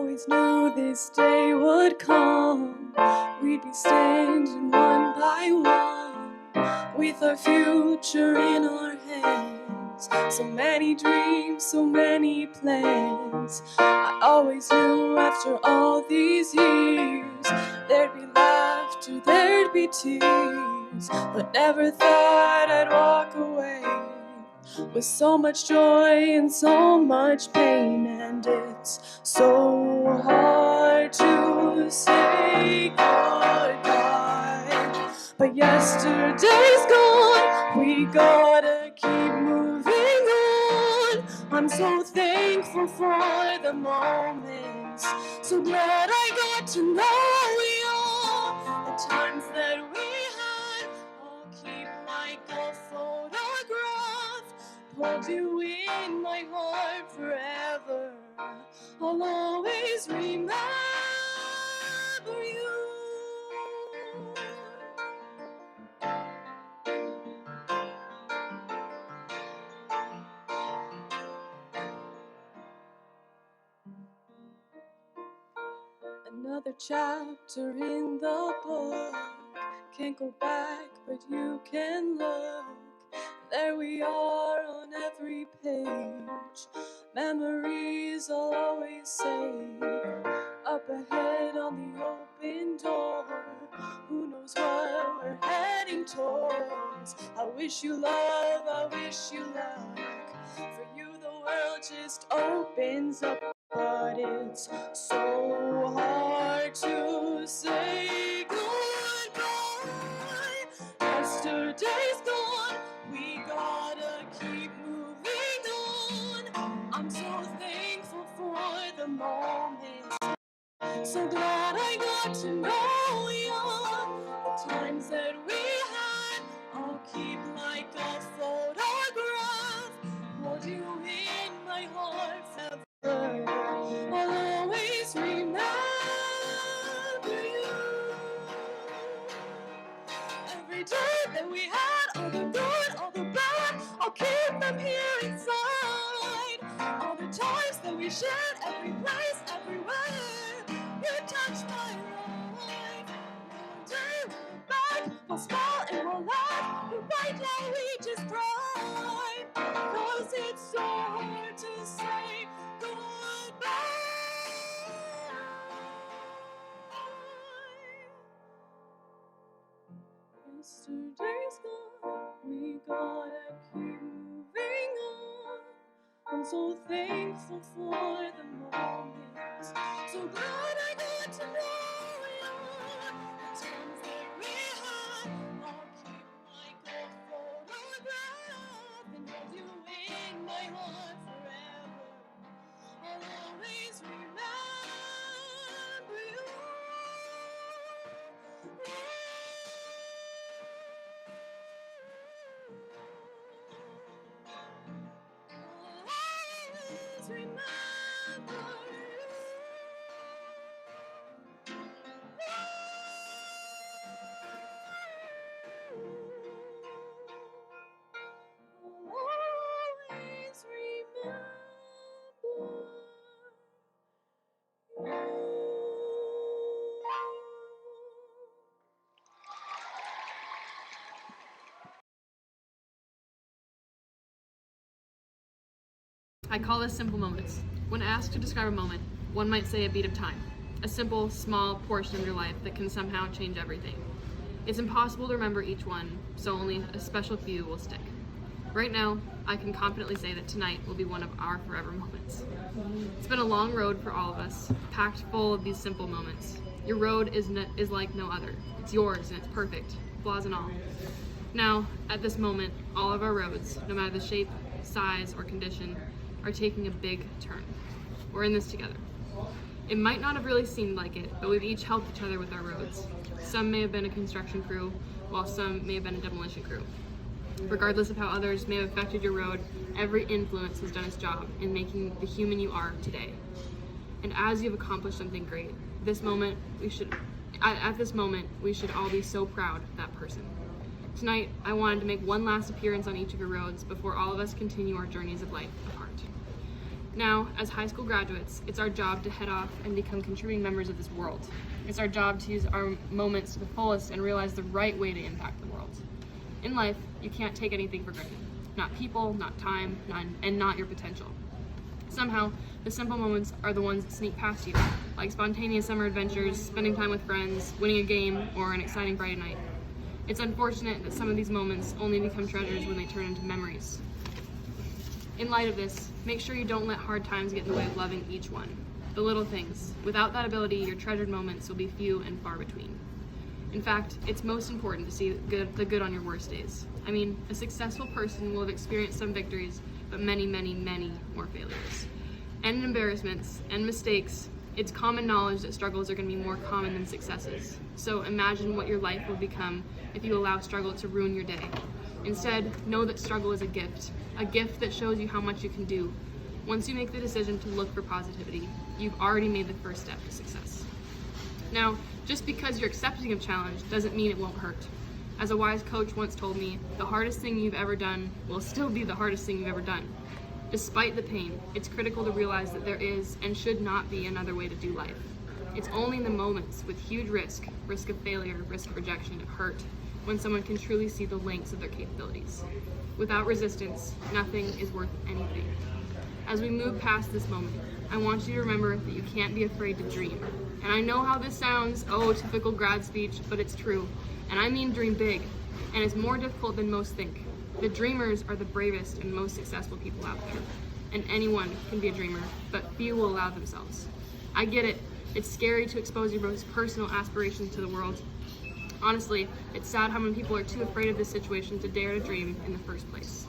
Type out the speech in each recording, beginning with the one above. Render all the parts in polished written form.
always knew this day would come. We'd be standing one by one, with our future in our hands. So many dreams, so many plans. I always knew after all these years, there'd be laughter, there'd be tears, but never thought I'd walk away with so much joy and so much pain. And it's so hard to say goodbye, but yesterday's gone, we gotta keep moving on. I'm so thankful for the moments, so glad I got to know you. The times that we had, I'll keep like a photograph, hold you in my heart forever. I'll always remember you. Another chapter in the book. Can't go back, but you can look. There we are on every page. Memories I'll always save. Up ahead on the open door, who knows what we're heading towards. I wish you love, I wish you luck. For you the world just opens up, but it's so hard to say goodbye. Yesterday's gone, we gotta keep moving on. I'm so thankful for the moments, so glad I got to know you. The times that we had, I'll keep like a photograph, hold you in my heart forever. I'll always remember you. Every day that we had, all the good, all the bad, I'll keep them here inside. All the times that we shared, every place, everywhere, you touched my life. One day we'll look back, we'll smile and we'll laugh, but right now we just cry, 'cause it's so hard to say goodbye. Yesterday's gone, we gotta keep moving on. I'm so thankful for the moments, so glad I got to know you. The times that we had, I'll keep like a photograph and hold you in my heart forever. I'll always remember you. Always remember always remember I call this simple moments. When asked to describe a moment, one might say a beat of time, a simple, small portion of your life that can somehow change everything. It's impossible to remember each one, so only a special few will stick. Right now, I can confidently say that tonight will be one of our forever moments. It's been a long road for all of us, packed full of these simple moments. Your road is like no other. It's yours and it's perfect, flaws and all. Now, at this moment, all of our roads, no matter the shape, size, or condition, are taking a big turn. We're in this together. It might not have really seemed like it, but we've each helped each other with our roads. Some may have been a construction crew, while some may have been a demolition crew. Regardless of how others may have affected your road, every influence has done its job in making the human you are today. And as you've accomplished something great, at this moment, we should all be so proud of that person. Tonight, I wanted to make one last appearance on each of your roads before all of us continue our journeys of life apart. Now, as high school graduates, it's our job to head off and become contributing members of this world. It's our job to use our moments to the fullest and realize the right way to impact the world. In life, you can't take anything for granted. Not people, not time, and not your potential. Somehow, the simple moments are the ones that sneak past you, like spontaneous summer adventures, spending time with friends, winning a game, or an exciting Friday night. It's unfortunate that some of these moments only become treasures when they turn into memories. In light of this, make sure you don't let hard times get in the way of loving each one. The little things. Without that ability, your treasured moments will be few and far between. In fact, it's most important to see the good on your worst days. I mean, a successful person will have experienced some victories, but many, many, many more failures. And embarrassments and mistakes. It's common knowledge that struggles are going to be more common than successes. So imagine what your life will become if you allow struggle to ruin your day. Instead, know that struggle is a gift that shows you how much you can do. Once you make the decision to look for positivity, you've already made the first step to success. Now, just because you're accepting of challenge doesn't mean it won't hurt. As a wise coach once told me, the hardest thing you've ever done will still be the hardest thing you've ever done. Despite the pain, it's critical to realize that there is and should not be another way to do life. It's only in the moments with huge risk of failure, risk of rejection, of hurt, when someone can truly see the lengths of their capabilities. Without resistance, nothing is worth anything. As we move past this moment, I want you to remember that you can't be afraid to dream. And I know how this sounds, typical grad speech, but it's true. And I mean dream big, and it's more difficult than most think. The dreamers are the bravest and most successful people out there. And anyone can be a dreamer, but few will allow themselves. I get it. It's scary to expose your most personal aspirations to the world. Honestly, it's sad how many people are too afraid of this situation to dare to dream in the first place.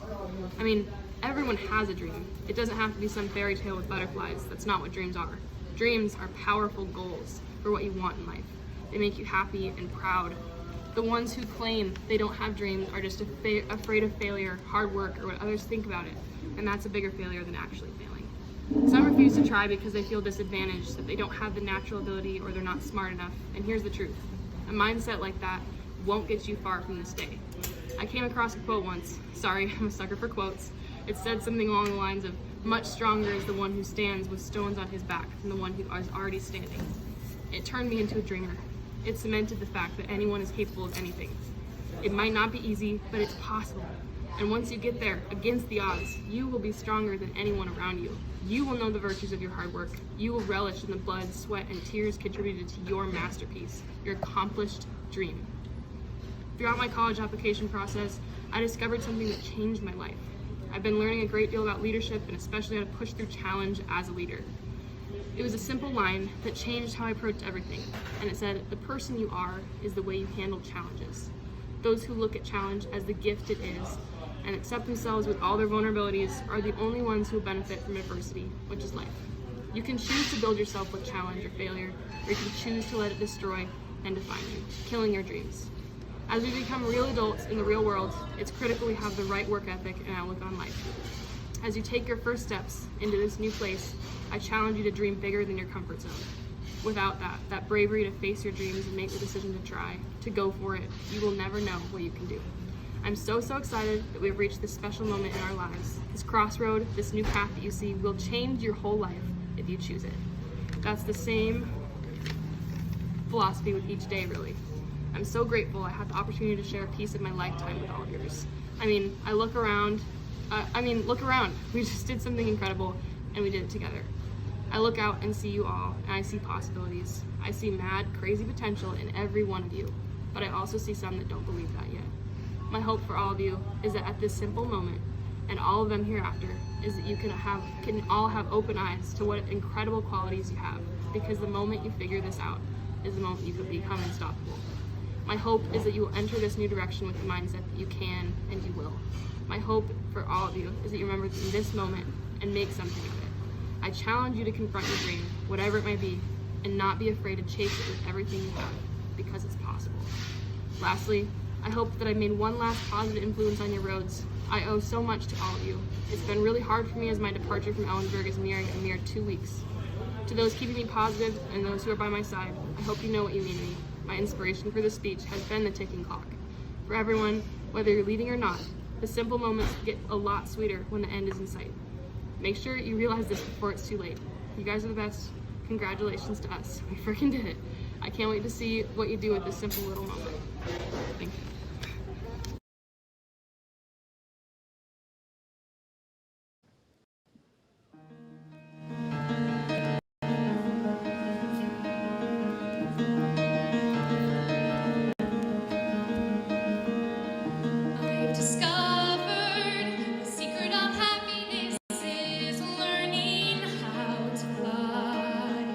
I mean, everyone has a dream. It doesn't have to be some fairy tale with butterflies. That's not what dreams are. Dreams are powerful goals for what you want in life. They make you happy and proud. The ones who claim they don't have dreams are just afraid of failure, hard work, or what others think about it. And that's a bigger failure than actually failing. Some refuse to try because they feel disadvantaged, that they don't have the natural ability or they're not smart enough. And here's the truth. A mindset like that won't get you far from this day. I came across a quote once. Sorry, I'm a sucker for quotes. It said something along the lines of, "Much stronger is the one who stands with stones on his back than the one who is already standing." It turned me into a dreamer. It cemented the fact that anyone is capable of anything. It might not be easy, but it's possible. And once you get there, against the odds, you will be stronger than anyone around you. You will know the virtues of your hard work. You will relish in the blood, sweat, and tears contributed to your masterpiece, your accomplished dream. Throughout my college application process, I discovered something that changed my life. I've been learning a great deal about leadership and especially how to push through challenge as a leader. It was a simple line that changed how I approached everything, and it said, "The person you are is the way you handle challenges." Those who look at challenge as the gift it is and accept themselves with all their vulnerabilities are the only ones who will benefit from adversity, which is life. You can choose to build yourself with challenge or failure, or you can choose to let it destroy and define you, killing your dreams. As we become real adults in the real world, it's critical we have the right work ethic and outlook on life. As you take your first steps into this new place, I challenge you to dream bigger than your comfort zone. Without that bravery to face your dreams and make the decision to try, to go for it, you will never know what you can do. I'm so excited that we've reached this special moment in our lives. This crossroad, this new path that you see will change your whole life if you choose it. That's the same philosophy with each day, really. I'm so grateful I had the opportunity to share a piece of my lifetime with all of yours. Look around. We just did something incredible and we did it together. I look out and see you all, and I see possibilities. I see mad, crazy potential in every one of you, but I also see some that don't believe that yet. My hope for all of you is that at this simple moment, and all of them hereafter, is that you can all have open eyes to what incredible qualities you have, because the moment you figure this out is the moment you can become unstoppable. My hope is that you will enter this new direction with the mindset that you can and you will. My hope for all of you is that you remember in this moment and make something of it. I challenge you to confront your dream, whatever it may be, and not be afraid to chase it with everything you have, because it's possible. Lastly, I hope that I made one last positive influence on your roads. I owe so much to all of you. It's been really hard for me as my departure from Ellensburg is nearing a mere 2 weeks. To those keeping me positive and those who are by my side, I hope you know what you mean to me. My inspiration for this speech has been the ticking clock. For everyone, whether you're leading or not, the simple moments get a lot sweeter when the end is in sight. Make sure you realize this before it's too late. You guys are the best. Congratulations to us. We freaking did it. I can't wait to see what you do with this simple little moment. Thank you. I've discovered the secret of happiness is learning how to fly.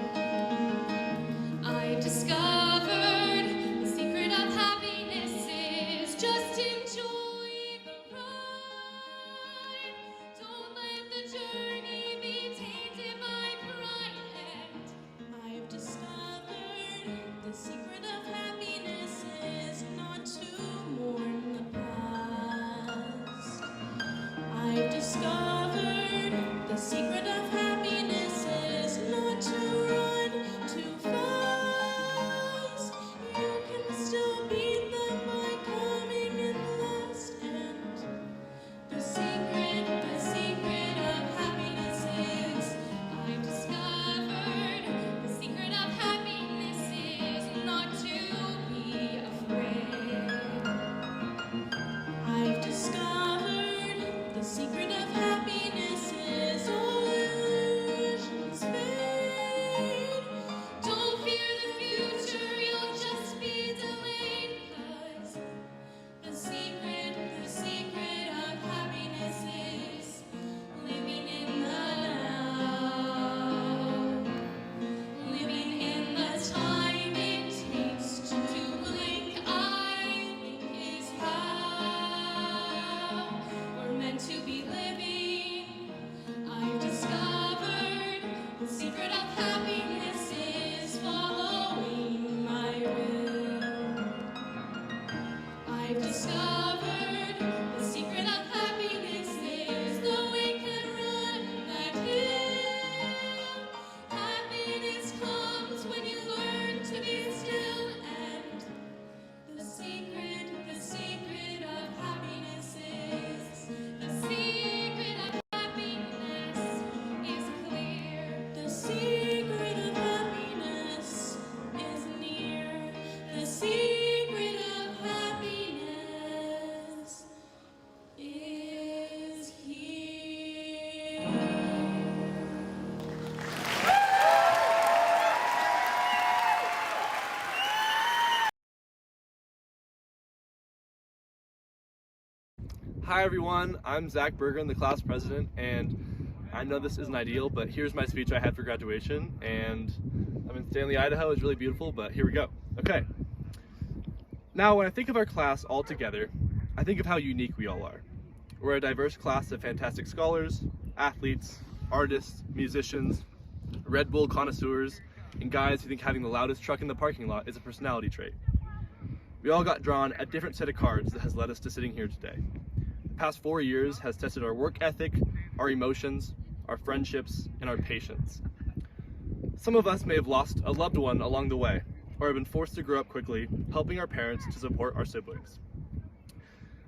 I've discovered the secret of happiness is just enjoy the ride. Don't let the journey be tainted by pride. And I've discovered the secret of happiness is not to mourn the past. I've discovered the secret of happiness is not to run too fast. You can still beat them by coming in last. And the secret of happiness is I've discovered the secret of happiness is not to be afraid. I've discovered the secret of happiness is all illusions fade. Don't fear the future, you'll just be delayed. 'Cause the secret of happiness is living in the now. Living in the time it takes to blink, I think is how we're meant to be living. I've discovered the secret of happiness is following my will. I've discovered the secret of happiness is the way can run that hill. Happiness comes when you learn to be still, and the secret of happiness is the secret of happiness is clear. The secret of happiness is near. The secret of happiness is here. Hi everyone, I'm Zach Bergen, the class president, and I know this isn't ideal, but here's my speech I had for graduation, and I'm in Stanley, Idaho. It's really beautiful, but here we go. Okay. Now, when I think of our class all together, I think of how unique we all are. We're a diverse class of fantastic scholars, athletes, artists, musicians, Red Bull connoisseurs, and guys who think having the loudest truck in the parking lot is a personality trait. We all got drawn a different set of cards that has led us to sitting here today. The past 4 years has tested our work ethic, our emotions, our friendships, and our patience. Some of us may have lost a loved one along the way, or have been forced to grow up quickly, helping our parents to support our siblings.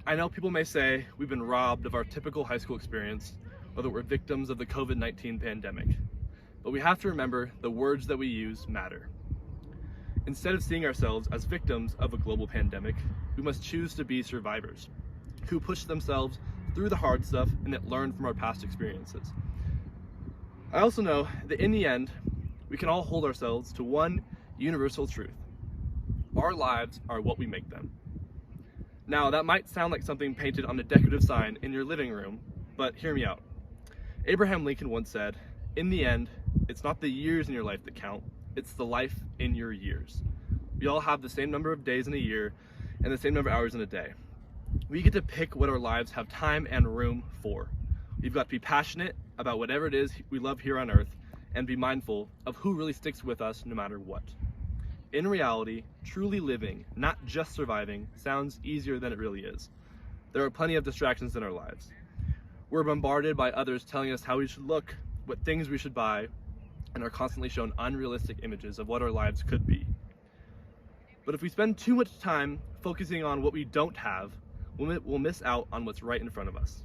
I know people may say we've been robbed of our typical high school experience, or that we're victims of the COVID-19 pandemic. But we have to remember the words that we use matter. Instead of seeing ourselves as victims of a global pandemic, we must choose to be survivors, who push themselves through the hard stuff and that learn from our past experiences. I also know that in the end, we can all hold ourselves to one universal truth. Our lives are what we make them. Now, that might sound like something painted on a decorative sign in your living room, but hear me out. Abraham Lincoln once said, "In the end, it's not the years in your life that count, it's the life in your years." We all have the same number of days in a year and the same number of hours in a day. We get to pick what our lives have time and room for. We've got to be passionate about whatever it is we love here on earth and be mindful of who really sticks with us no matter what. In reality, truly living, not just surviving, sounds easier than it really is. There are plenty of distractions in our lives. We're bombarded by others telling us how we should look, what things we should buy, and are constantly shown unrealistic images of what our lives could be. But if we spend too much time focusing on what we don't have, we'll miss out on what's right in front of us.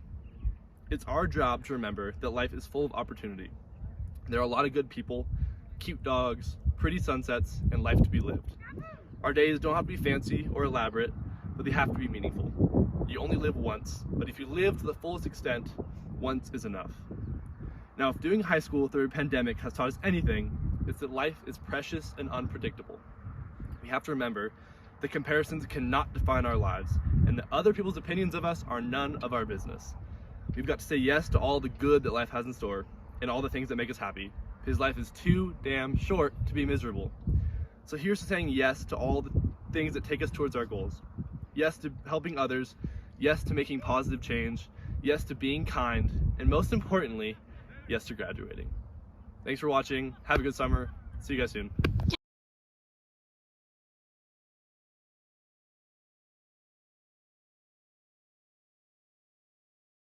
It's our job to remember that life is full of opportunity. There are a lot of good people, cute dogs, pretty sunsets, and life to be lived. Our days don't have to be fancy or elaborate, but they have to be meaningful. You only live once, but if you live to the fullest extent, once is enough. Now, if doing high school through a pandemic has taught us anything, it's that life is precious and unpredictable. We have to remember that comparisons cannot define our lives, and that other people's opinions of us are none of our business. We've got to say yes to all the good that life has in store, and all the things that make us happy, because life is too damn short to be miserable. So here's to saying yes to all the things that take us towards our goals. Yes to helping others, yes to making positive change, yes to being kind, and most importantly, yes to graduating. Thanks for watching, have a good summer, see you guys soon.